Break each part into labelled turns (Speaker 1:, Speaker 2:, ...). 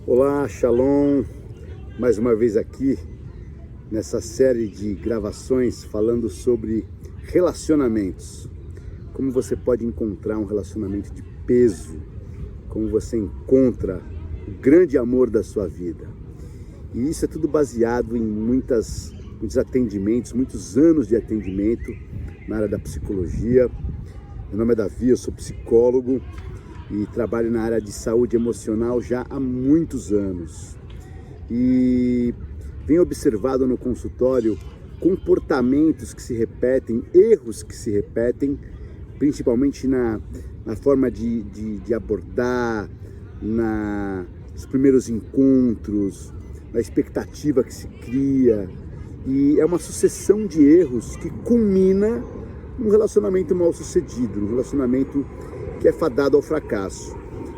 Speaker 1: Olá, Shalom, mais uma vez aqui nessa série de gravações falando sobre relacionamentos. Como você pode encontrar um relacionamento de peso, como você encontra o grande amor da sua vida. E isso é tudo baseado em muitos atendimentos, muitos anos de atendimento na área da psicologia. Meu nome é Davi, eu sou psicólogo e trabalho na área de saúde emocional já há muitos anos. E venho observado no consultório comportamentos que se repetem, erros que se repetem, principalmente na forma de abordar, nos primeiros encontros, na expectativa que se cria. E é uma sucessão de erros que culmina num relacionamento mal sucedido, num relacionamento que é fadado ao fracasso.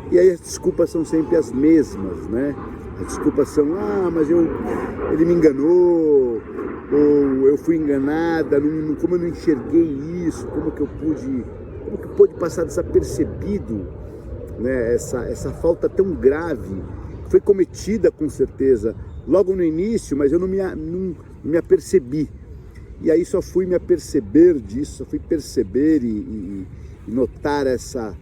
Speaker 1: E aí as desculpas são sempre as mesmas, né? As desculpas são, mas ele me enganou, ou eu fui enganada, como eu não enxerguei isso, como que pôde passar desapercebido, né? Essa falta tão grave, foi cometida com certeza logo no início, mas eu não me apercebi. E aí só fui me aperceber disso, só fui perceber e notar essa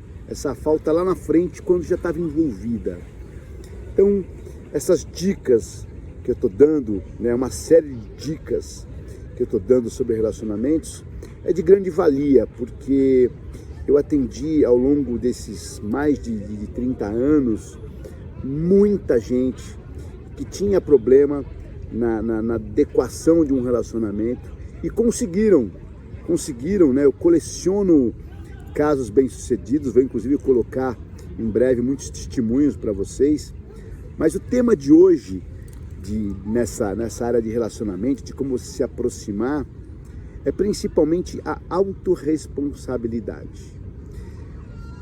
Speaker 1: falta lá na frente, quando já estava envolvida. Então, essas dicas que eu estou dando, né, uma série de dicas que eu estou dando sobre relacionamentos, é de grande valia, porque eu atendi ao longo desses mais de 30 anos, muita gente que tinha problema na adequação de um relacionamento e conseguiram, né? Eu coleciono casos bem-sucedidos, vou inclusive colocar em breve muitos testemunhos para vocês. Mas o tema de hoje, nessa área de relacionamento, de como você se aproximar, é principalmente a autorresponsabilidade.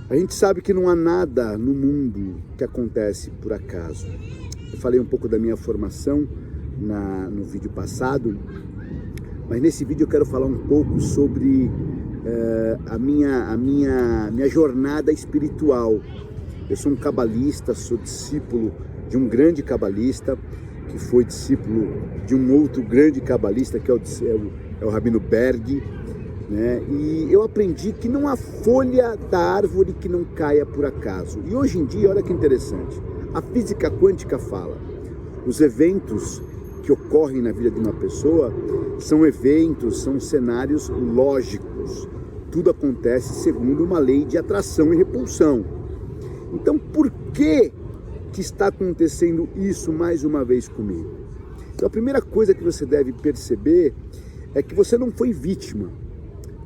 Speaker 1: A gente sabe que não há nada no mundo que acontece por acaso. Eu falei um pouco da minha formação no vídeo passado, mas nesse vídeo eu quero falar um pouco sobre a minha jornada espiritual. Eu sou um cabalista, sou discípulo de um grande cabalista, que foi discípulo de um outro grande cabalista, que é o Rabino Berg, né? E eu aprendi que não há folha da árvore que não caia por acaso. E hoje em dia, olha que interessante, a física quântica fala, os eventos que ocorrem na vida de uma pessoa são eventos, são cenários lógicos. Tudo acontece segundo uma lei de atração e repulsão. Então, por que está acontecendo isso mais uma vez comigo? Então, a primeira coisa que você deve perceber é que você não foi vítima.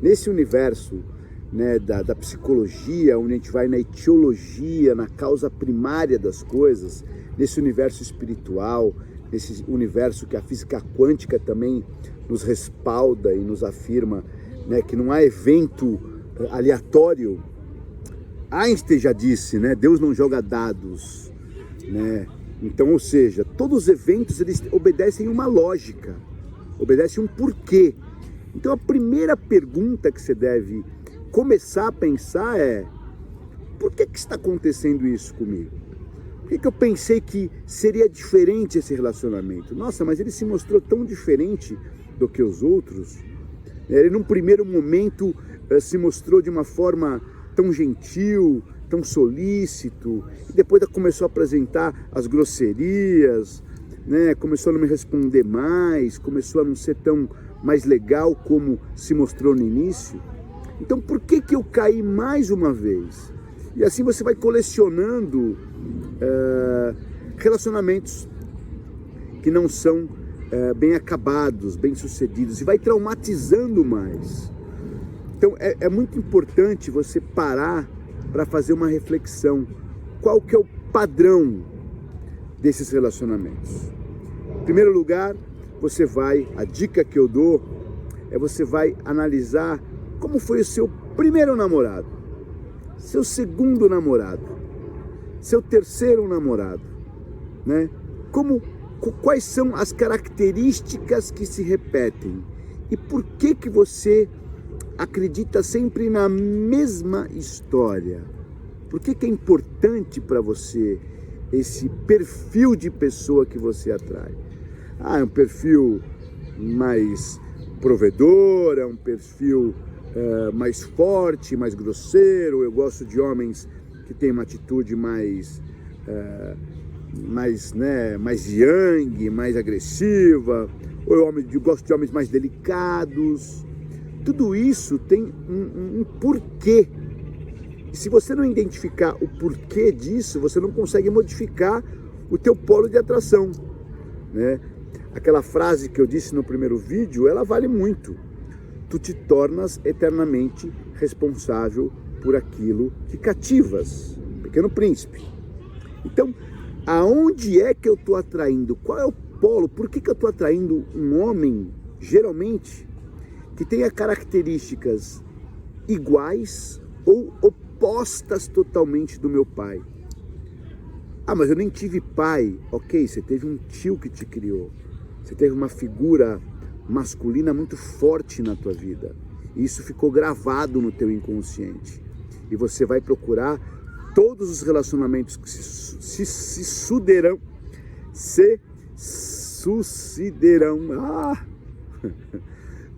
Speaker 1: Nesse universo, né, da psicologia, onde a gente vai na etiologia, na causa primária das coisas, nesse universo espiritual, nesse universo que a física quântica também nos respalda e nos afirma, né, que não há evento aleatório. Einstein já disse, né, Deus não joga dados, né? Então, ou seja, todos os eventos eles obedecem uma lógica, obedecem um porquê. Então a primeira pergunta que você deve começar a pensar é: por que está acontecendo isso comigo? Por que eu pensei que seria diferente esse relacionamento? Nossa, mas ele se mostrou tão diferente do que os outros. Ele num primeiro momento se mostrou de uma forma tão gentil, tão solícito, e depois começou a apresentar as grosserias, né? Começou a não me responder mais, começou a não ser tão mais legal como se mostrou no início. Então por que eu caí mais uma vez? E assim você vai colecionando relacionamentos que não são bem acabados, bem sucedidos, e vai traumatizando mais. Então é muito importante você parar para fazer uma reflexão. Qual que é o padrão desses relacionamentos? Em primeiro lugar, a dica que eu dou é você vai analisar como foi o seu primeiro namorado, seu segundo namorado, seu terceiro namorado, né? Quais são as características que se repetem e por que você acredita sempre na mesma história? Por que é importante para você esse perfil de pessoa que você atrai. Ah, é um perfil mais provedor, é um perfil mais forte, mais grosseiro. Eu gosto de homens que têm uma atitude mais yang, mais agressiva. Ou eu gosto de homens mais delicados. Tudo isso tem um porquê. E se você não identificar o porquê disso, você não consegue modificar o teu polo de atração, né? Aquela frase que eu disse no primeiro vídeo, ela vale muito. Tu te tornas eternamente responsável por aquilo que cativas. Pequeno Príncipe. Então, aonde é que eu estou atraindo? Qual é o polo? Por que eu estou atraindo um homem, geralmente, que tenha características iguais ou opostas totalmente do meu pai? Ah, mas eu nem tive pai. Ok, você teve um tio que te criou. Você teve uma figura masculina muito forte na tua vida. E isso ficou gravado no teu inconsciente. E você vai procurar todos os relacionamentos que se sucederão.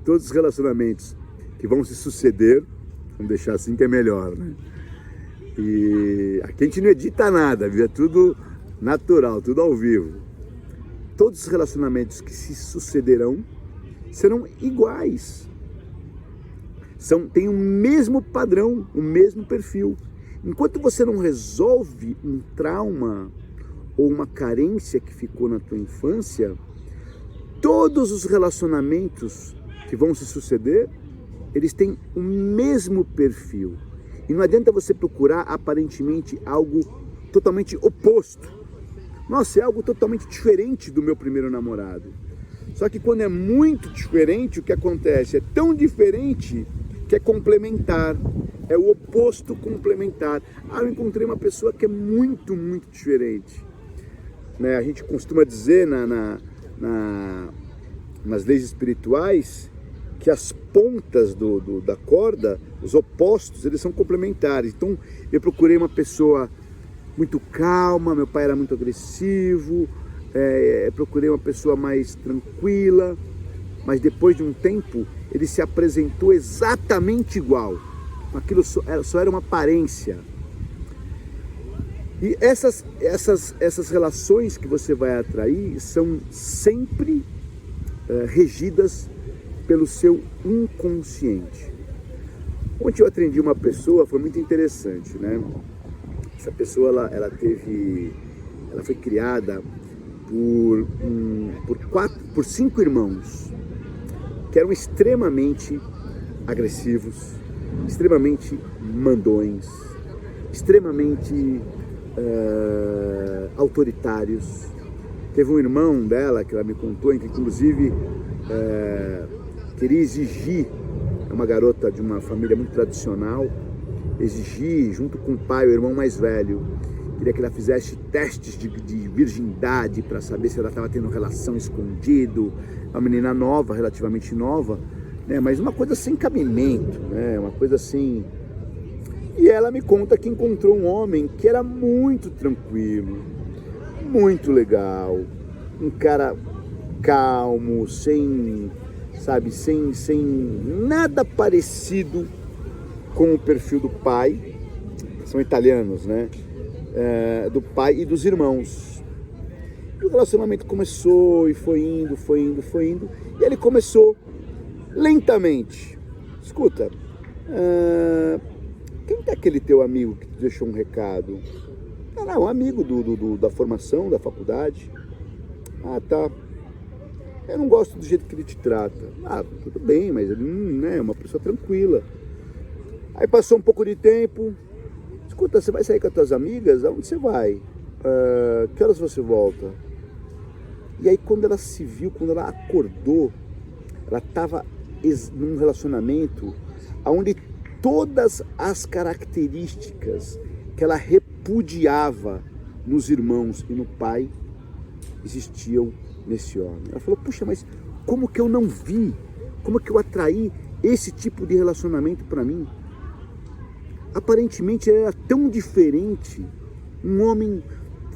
Speaker 1: Todos os relacionamentos que vão se suceder, vamos deixar assim que é melhor, né? E aqui a gente não edita nada, viu? É tudo natural, tudo ao vivo. Todos os relacionamentos que se sucederão serão iguais. Tem o mesmo padrão, o mesmo perfil. Enquanto você não resolve um trauma ou uma carência que ficou na tua infância, todos os relacionamentos que vão se suceder, eles têm o mesmo perfil. E não adianta você procurar aparentemente algo totalmente oposto. Nossa, é algo totalmente diferente do meu primeiro namorado. Só que quando é muito diferente, o que acontece? É tão diferente que é complementar. É o oposto complementar. Ah, eu encontrei uma pessoa que é muito, muito diferente. Né? A gente costuma dizer nas leis espirituais que as pontas da corda, os opostos, eles são complementares. Então, eu procurei uma pessoa muito calma, meu pai era muito agressivo, procurei uma pessoa mais tranquila, mas depois de um tempo, ele se apresentou exatamente igual. Aquilo só era uma aparência. E essas relações que você vai atrair são sempre regidas pelo seu inconsciente. Ontem eu atendi uma pessoa, foi muito interessante, né? Essa pessoa, ela foi criada por 5 irmãos que eram extremamente agressivos, extremamente mandões, extremamente autoritários. Teve um irmão dela que ela me contou, que inclusive queria exigir, é uma garota de uma família muito tradicional, exigir junto com o pai, o irmão mais velho, queria que ela fizesse testes de virgindade para saber se ela estava tendo relação escondido. Uma menina nova, relativamente nova, né? Mas uma coisa sem cabimento, né? Uma coisa assim. E ela me conta que encontrou um homem que era muito tranquilo, muito legal, um cara calmo, sem nada parecido com o perfil do pai. São italianos, né? Do pai e dos irmãos. E o relacionamento começou e foi indo, e ele começou lentamente. Escuta, quem é aquele teu amigo que te deixou um recado? Não, um amigo da formação, da faculdade. Ah, tá. Eu não gosto do jeito que ele te trata. Ah, tudo bem, mas ele é uma pessoa tranquila. Aí passou um pouco de tempo. Escuta, você vai sair com as tuas amigas? Aonde você vai? Que horas você volta? E aí quando ela se viu, quando ela acordou, ela estava num relacionamento onde todas as características que ela repudiava nos irmãos e no pai existiam nesse homem. Ela falou, puxa, mas como que eu não vi? Como que eu atraí esse tipo de relacionamento para mim? Aparentemente ele era tão diferente, um homem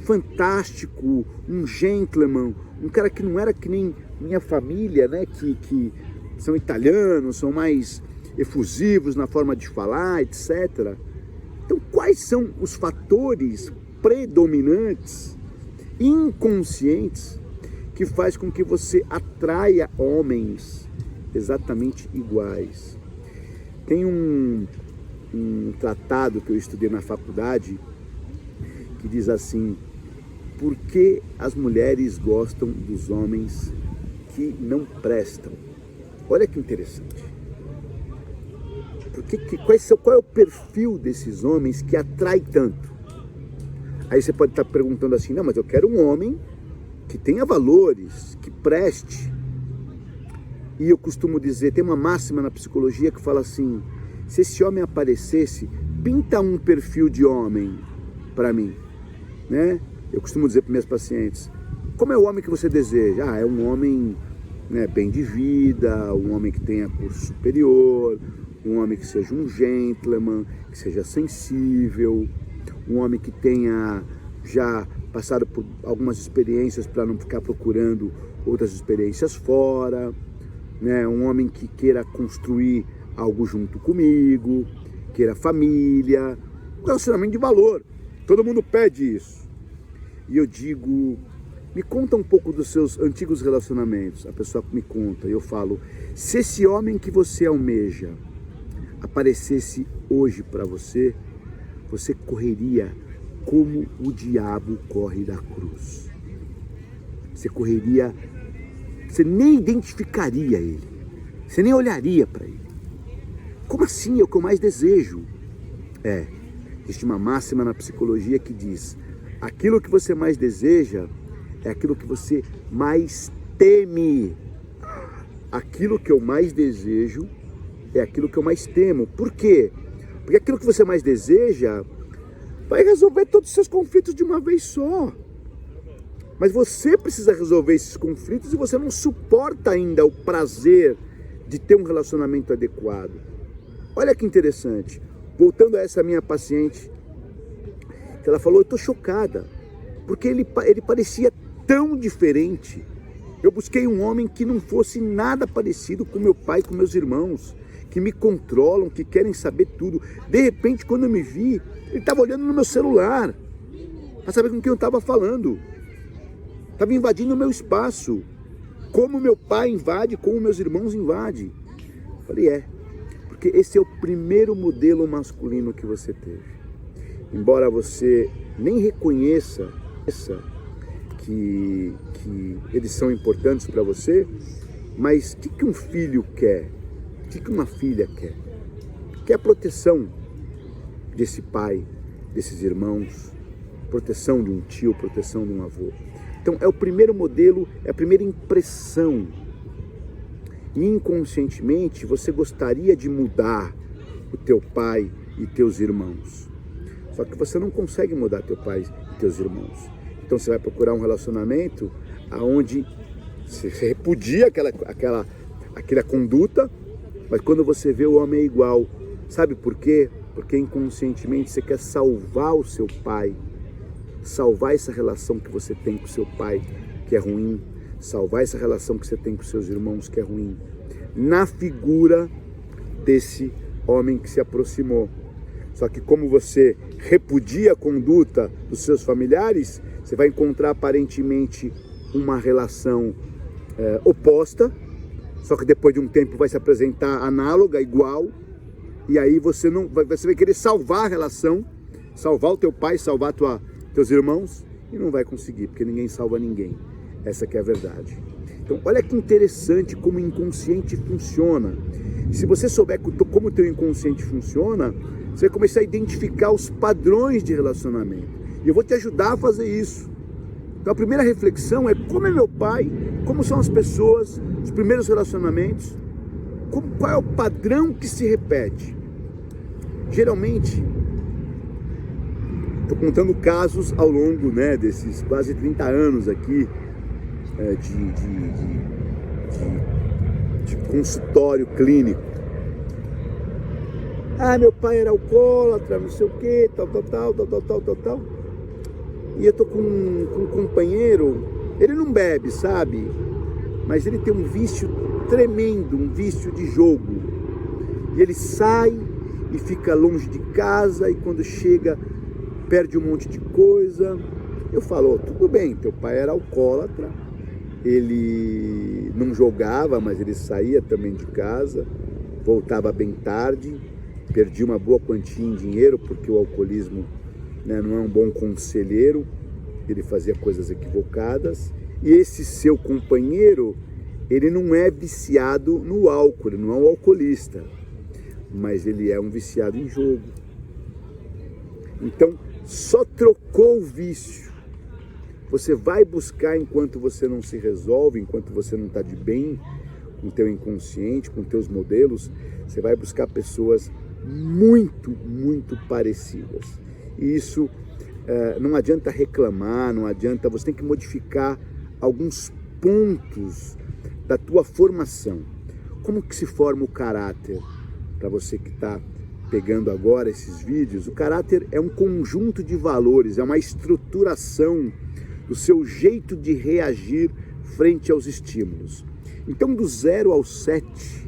Speaker 1: fantástico, um gentleman, um cara que não era que nem minha família, né, que são italianos, são mais efusivos na forma de falar, etc. Então, quais são os fatores predominantes, inconscientes, que faz com que você atraia homens exatamente iguais? Tem um tratado que eu estudei na faculdade que diz assim: por que as mulheres gostam dos homens que não prestam? Olha que interessante. Qual é o perfil desses homens que atrai tanto? Aí você pode estar perguntando assim: não, mas eu quero um homem que tenha valores, que preste. E eu costumo dizer, tem uma máxima na psicologia que fala assim: se esse homem aparecesse, pinta um perfil de homem para mim, né? Eu costumo dizer para minhas pacientes: como é o homem que você deseja? É um homem, né, bem de vida, um homem que tenha curso superior, um homem que seja um gentleman, que seja sensível, um homem que tenha já passado por algumas experiências para não ficar procurando outras experiências fora, né? Um homem que queira construir algo junto comigo, queira família, um relacionamento de valor. Todo mundo pede isso. E eu digo: me conta um pouco dos seus antigos relacionamentos. A pessoa me conta e eu falo: se esse homem que você almeja aparecesse hoje para você, você correria como o diabo corre da cruz. Você correria, você nem identificaria ele, você nem olharia para ele. Como assim? É o que eu mais desejo. Existe uma máxima na psicologia que diz: aquilo que você mais deseja é aquilo que você mais teme. Aquilo que eu mais desejo é aquilo que eu mais temo. Por quê? Porque aquilo que você mais deseja vai resolver todos os seus conflitos de uma vez só. Mas você precisa resolver esses conflitos e você não suporta ainda o prazer de ter um relacionamento adequado. Olha que interessante. Voltando a essa minha paciente, que ela falou: eu estou chocada, porque ele parecia tão diferente. Eu busquei um homem que não fosse nada parecido com meu pai, com meus irmãos, que me controlam, que querem saber tudo. De repente, quando eu me vi, ele estava olhando no meu celular para saber com quem eu estava falando. Estava invadindo o meu espaço, como meu pai invade, como meus irmãos invadem. Falei: porque esse é o primeiro modelo masculino que você teve. Embora você nem reconheça que eles são importantes para você, mas o que um filho quer? O que uma filha quer? Quer a proteção desse pai, desses irmãos, proteção de um tio, proteção de um avô. Então é o primeiro modelo, é a primeira impressão. E inconscientemente você gostaria de mudar o teu pai e teus irmãos. Só que você não consegue mudar teu pai e teus irmãos. Então você vai procurar um relacionamento aonde você repudia aquela conduta, mas quando você vê o homem é igual. Sabe por quê? Porque inconscientemente você quer salvar o seu pai, salvar essa relação que você tem com o seu pai, que é ruim, salvar essa relação que você tem com seus irmãos, que é ruim, na figura desse homem que se aproximou. Só que como você repudia a conduta dos seus familiares, você vai encontrar aparentemente uma relação oposta, só que depois de um tempo vai se apresentar análoga, igual, e aí você vai querer salvar a relação, salvar o teu pai, salvar teus irmãos, e não vai conseguir, porque ninguém salva ninguém. Essa que é a verdade. Então, olha que interessante como o inconsciente funciona. E se você souber como o teu inconsciente funciona, você vai começar a identificar os padrões de relacionamento. E eu vou te ajudar a fazer isso. Então, a primeira reflexão é: como é meu pai, como são as pessoas, os primeiros relacionamentos, qual é o padrão que se repete. Geralmente, estou contando casos ao longo, né, desses quase 30 anos aqui, de consultório clínico. Meu pai era alcoólatra, não sei o que, tal. E eu tô com um companheiro, ele não bebe, sabe? Mas ele tem um vício tremendo, um vício de jogo. E ele sai e fica longe de casa, e quando chega perde um monte de coisa. Eu falo, tudo bem, teu pai era alcoólatra, ele não jogava, mas ele saía também de casa, voltava bem tarde, perdia uma boa quantia em dinheiro, porque o alcoolismo, né, não é um bom conselheiro, ele fazia coisas equivocadas. E esse seu companheiro, ele não é viciado no álcool, ele não é um alcoolista, mas ele é um viciado em jogo. Então, só trocou o vício. Você vai buscar enquanto você não se resolve, enquanto você não está de bem com o teu inconsciente, com teus modelos, você vai buscar pessoas muito, muito parecidas. E isso não adianta reclamar, não adianta, você tem que modificar alguns pontos da tua formação. Como que se forma o caráter? Para você que está pegando agora esses vídeos, o caráter é um conjunto de valores, é uma estruturação do seu jeito de reagir frente aos estímulos. Então, do 0 ao 7,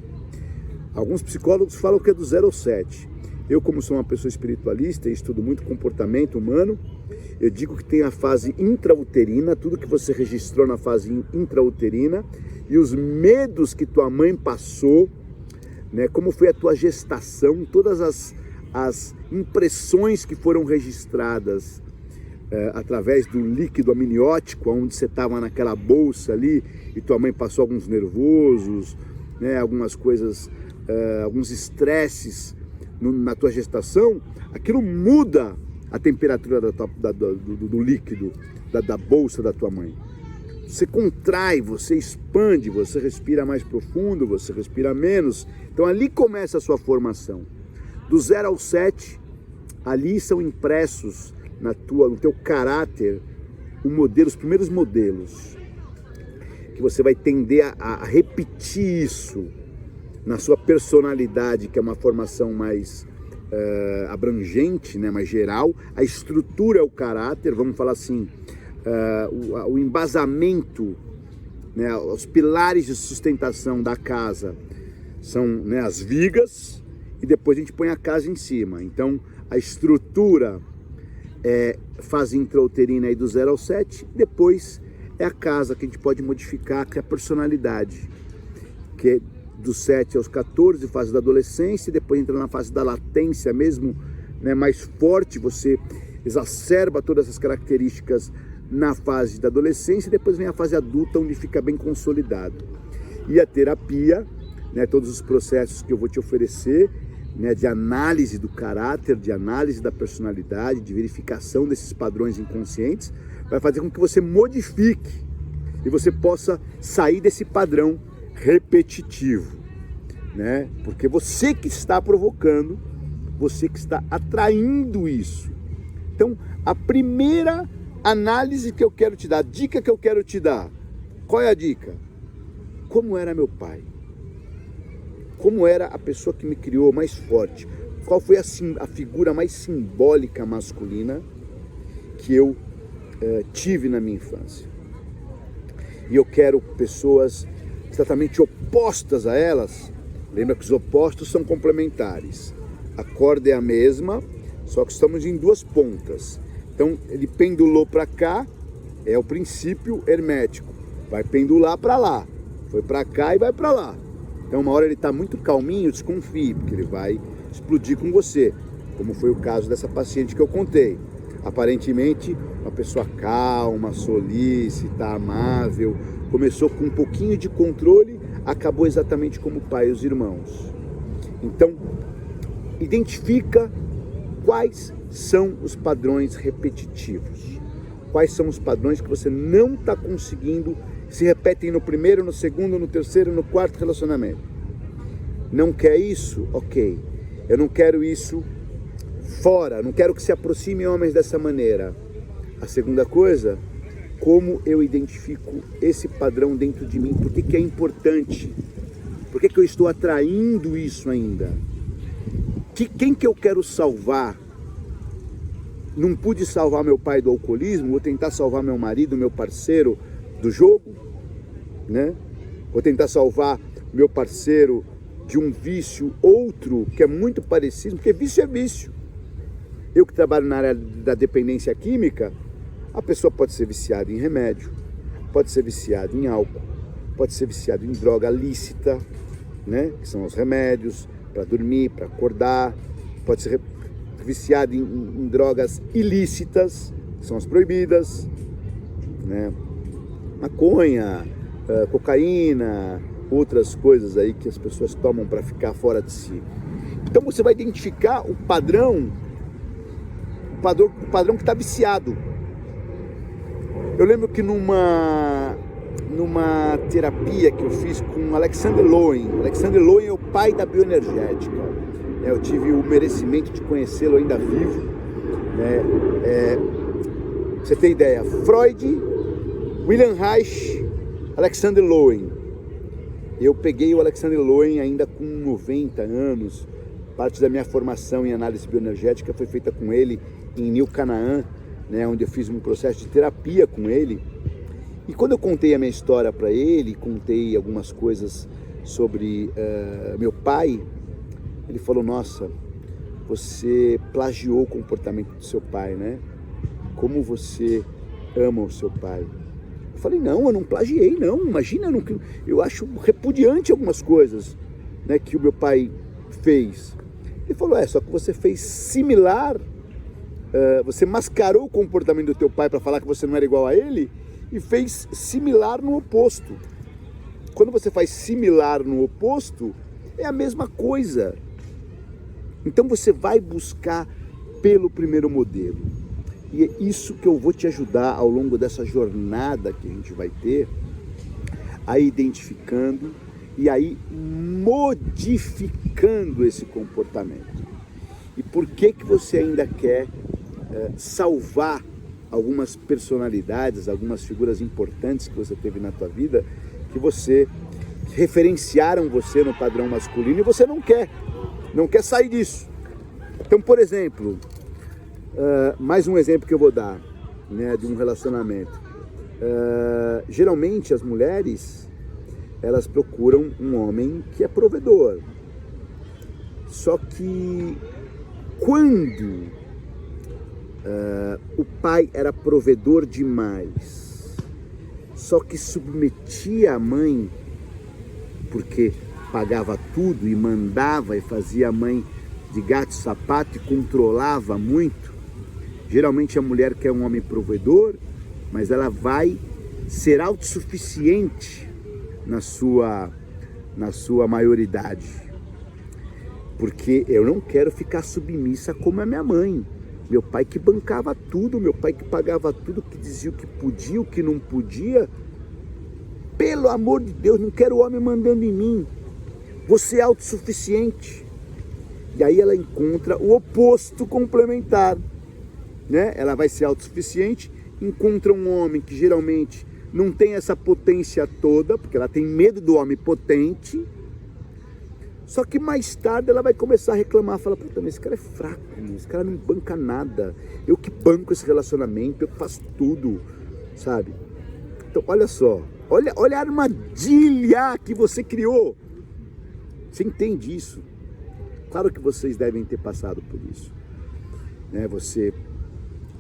Speaker 1: alguns psicólogos falam que é do 0 ao 7. Eu, como sou uma pessoa espiritualista e estudo muito comportamento humano, eu digo que tem a fase intrauterina, tudo que você registrou na fase intrauterina, e os medos que tua mãe passou, né, como foi a tua gestação, todas as impressões que foram registradas através do líquido amniótico, onde você estava naquela bolsa ali, e tua mãe passou alguns nervosos, né, algumas coisas, alguns estresses na tua gestação, aquilo muda a temperatura do líquido, da bolsa da tua mãe. Você contrai, você expande, você respira mais profundo, você respira menos. Então ali começa a sua formação. Do 0 ao 7, ali são impressos no teu caráter os primeiros modelos. Que você vai tender a repetir isso na sua personalidade, que é uma formação mais abrangente, né, mais geral. A estrutura é o caráter, vamos falar assim, o embasamento, né, os pilares de sustentação da casa são, né, as vigas, e depois a gente põe a casa em cima. Então a estrutura é fase intrauterina aí do 0 ao 7, depois é a casa que a gente pode modificar, que é a personalidade, que é dos 7 aos 14, fase da adolescência, e depois entra na fase da latência mesmo, né, mais forte, você exacerba todas essas características na fase da adolescência, e depois vem a fase adulta, onde fica bem consolidado. E a terapia, né, todos os processos que eu vou te oferecer, né, de análise do caráter, de análise da personalidade, de verificação desses padrões inconscientes, vai fazer com que você modifique e você possa sair desse padrão repetitivo, né? Porque você que está provocando, você que está atraindo isso. Então, a primeira análise que eu quero te dar, a dica que eu quero te dar, qual é a dica? Como era meu pai? Como era a pessoa que me criou mais forte? Qual foi a figura mais simbólica masculina que eu tive na minha infância? E eu quero pessoas exatamente opostas a elas. Lembra que os opostos são complementares. A corda é a mesma, só que estamos em duas pontas. Então ele pendulou para cá, é o princípio hermético. Vai pendular para lá. Foi para cá e vai para lá. Então uma hora ele está muito calminho, desconfie, porque ele vai explodir com você. Como foi o caso dessa paciente que eu contei. Aparentemente, uma pessoa calma, solícita, amável, começou com um pouquinho de controle, acabou exatamente como o pai e os irmãos. Então, identifica quais são os padrões repetitivos. Quais são os padrões que você não está conseguindo, se repetem no primeiro, no segundo, no terceiro, no quarto relacionamento. Não quer isso? Ok. Eu não quero isso fora, não quero que se aproxime homens dessa maneira. A segunda coisa, como eu identifico esse padrão dentro de mim? Por que é importante? Por que eu estou atraindo isso ainda? Quem que eu quero salvar? não pude salvar meu pai do alcoolismo, vou tentar salvar meu marido, meu parceiro do jogo, né? Vou tentar salvar meu parceiro de um vício outro que é muito parecido, porque vício é vício. Eu que trabalho na área da dependência química, a pessoa pode ser viciada em remédio, pode ser viciada em álcool, pode ser viciada em droga lícita, né? Que são os remédios para dormir, para acordar, pode ser viciada em drogas ilícitas, que são as proibidas, né? Maconha, cocaína, outras coisas aí que as pessoas tomam para ficar fora de si. Então você vai identificar o padrão que está viciado. Eu lembro que numa terapia que eu fiz com Alexander Lowen. Alexander Lowen é o pai da bioenergética. Eu tive o merecimento de conhecê-lo ainda vivo, né? Você tem ideia? Freud, William Reich, Alexander Lowen. Eu peguei o Alexander Lowen ainda com 90 anos. Parte da minha formação em análise bioenergética foi feita com ele em New Canaan, né, onde eu fiz um processo de terapia com ele. E quando eu contei a minha história para ele, contei algumas coisas sobre meu pai, ele falou: nossa, você plagiou o comportamento do seu pai, né? Como você ama o seu pai. Eu falei: não, eu não plagiei, não. Imagina, eu acho repudiante algumas coisas, né, que o meu pai fez. Ele falou: só que você fez similar, você mascarou o comportamento do teu pai para falar que você não era igual a ele e fez similar no oposto. Quando você faz similar no oposto, é a mesma coisa. Então você vai buscar pelo primeiro modelo. E é isso que eu vou te ajudar ao longo dessa jornada que a gente vai ter, a identificando e aí modificando esse comportamento. E por que você ainda quer salvar algumas personalidades, algumas figuras importantes que você teve na tua vida, que referenciaram você no padrão masculino e você não quer sair disso. Então, por exemplo, mais um exemplo que eu vou dar, né, de um relacionamento. Geralmente as mulheres, elas procuram um homem que é provedor. Só que quando o pai era provedor demais, só que submetia a mãe, porque pagava tudo e mandava e fazia a mãe de gato e sapato e controlava muito. Geralmente a mulher quer um homem provedor, mas ela vai ser autossuficiente na sua maioridade. Porque eu não quero ficar submissa como a minha mãe. Meu pai que bancava tudo, meu pai que pagava tudo, que dizia o que podia, o que não podia. Pelo amor de Deus, não quero o homem mandando em mim. Vou ser autossuficiente. E aí ela encontra o oposto complementar, né? Ela vai ser autossuficiente, encontra um homem que geralmente não tem essa potência toda, porque ela tem medo do homem potente. Só que mais tarde ela vai começar a reclamar, falar: puta, mas esse cara é fraco, esse cara não banca nada, eu que banco esse relacionamento, eu que faço tudo, sabe? Então olha só, olha a armadilha que você criou. Você entende isso? Claro que vocês devem ter passado por isso, né? Você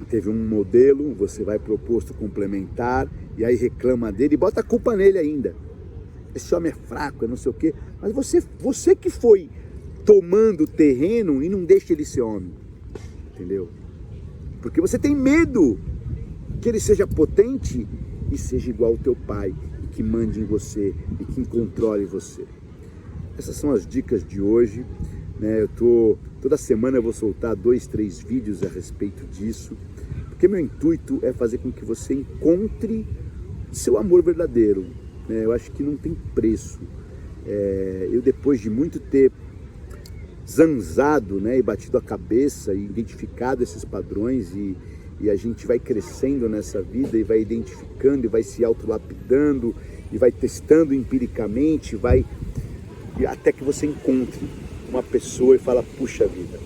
Speaker 1: teve um modelo, você vai pro oposto complementar, e aí reclama dele e bota a culpa nele ainda. Esse homem é fraco, é não sei o quê. Mas você que foi tomando terreno e não deixa ele ser homem. Entendeu? Porque você tem medo que ele seja potente e seja igual ao teu pai, e que mande em você, e que controle você. Essas são as dicas de hoje, né? Toda semana eu vou soltar 2, 3 vídeos a respeito disso, porque meu intuito é fazer com que você encontre seu amor verdadeiro. Eu acho que não tem preço. Eu, depois de muito ter zanzado, né, e batido a cabeça e identificado esses padrões, e a gente vai crescendo nessa vida e vai identificando e vai se autolapidando e vai testando empiricamente, até que você encontre uma pessoa e fala: puxa vida,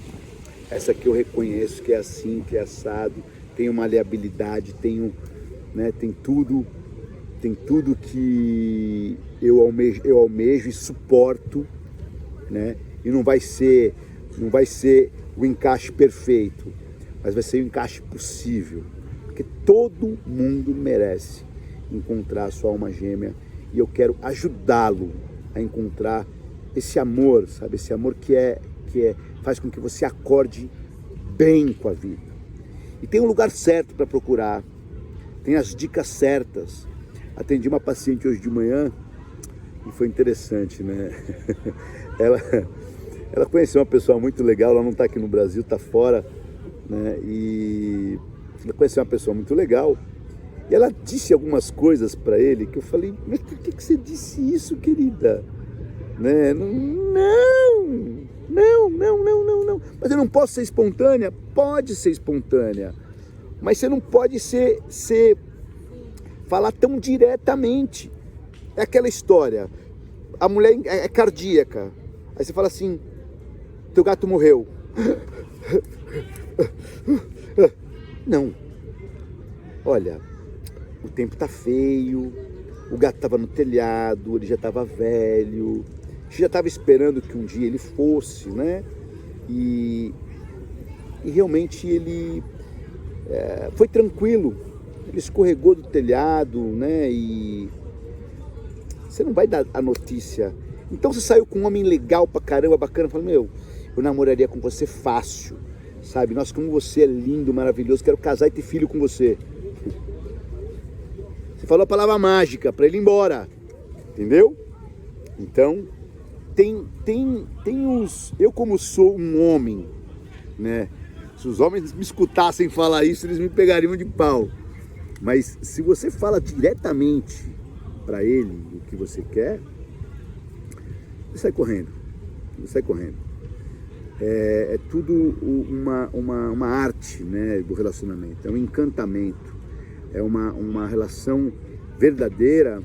Speaker 1: essa aqui eu reconheço que é assim, que é assado, tenho maleabilidade, tenho, né, tem tudo que eu almejo e suporto, né? E não vai ser o encaixe perfeito, mas vai ser o encaixe possível, porque todo mundo merece encontrar a sua alma gêmea e eu quero ajudá-lo a encontrar esse amor, sabe? Esse amor que faz com que você acorde bem com a vida. E tem um lugar certo para procurar, tem as dicas certas. Atendi uma paciente hoje de manhã e foi interessante, né? Ela conheceu uma pessoa muito legal, ela não está aqui no Brasil, está fora, né? E ela conheceu uma pessoa muito legal e ela disse algumas coisas para ele que eu falei, mas por que você disse isso, querida? Né? Não. Mas eu não posso ser espontânea? Pode ser espontânea, mas você não pode falar tão diretamente. É aquela história, a mulher é cardíaca, aí você fala assim, teu gato morreu. Não. Olha, o tempo tá feio, o gato tava no telhado, ele já tava velho, você já tava esperando que um dia ele fosse, né? E realmente ele foi tranquilo, ele escorregou do telhado, né? E você não vai dar a notícia. Então você saiu com um homem legal pra caramba, bacana, fala, eu namoraria com você fácil, sabe? Nossa, como você é lindo, maravilhoso, quero casar e ter filho com você. Você falou a palavra mágica pra ele ir embora, entendeu? Então, tem os... Eu como sou um homem, né? Se os homens me escutassem falar isso, eles me pegariam de pau. Mas se você fala diretamente para ele o que você quer, você sai correndo. É tudo uma arte, né, do relacionamento, é um encantamento, é uma relação verdadeira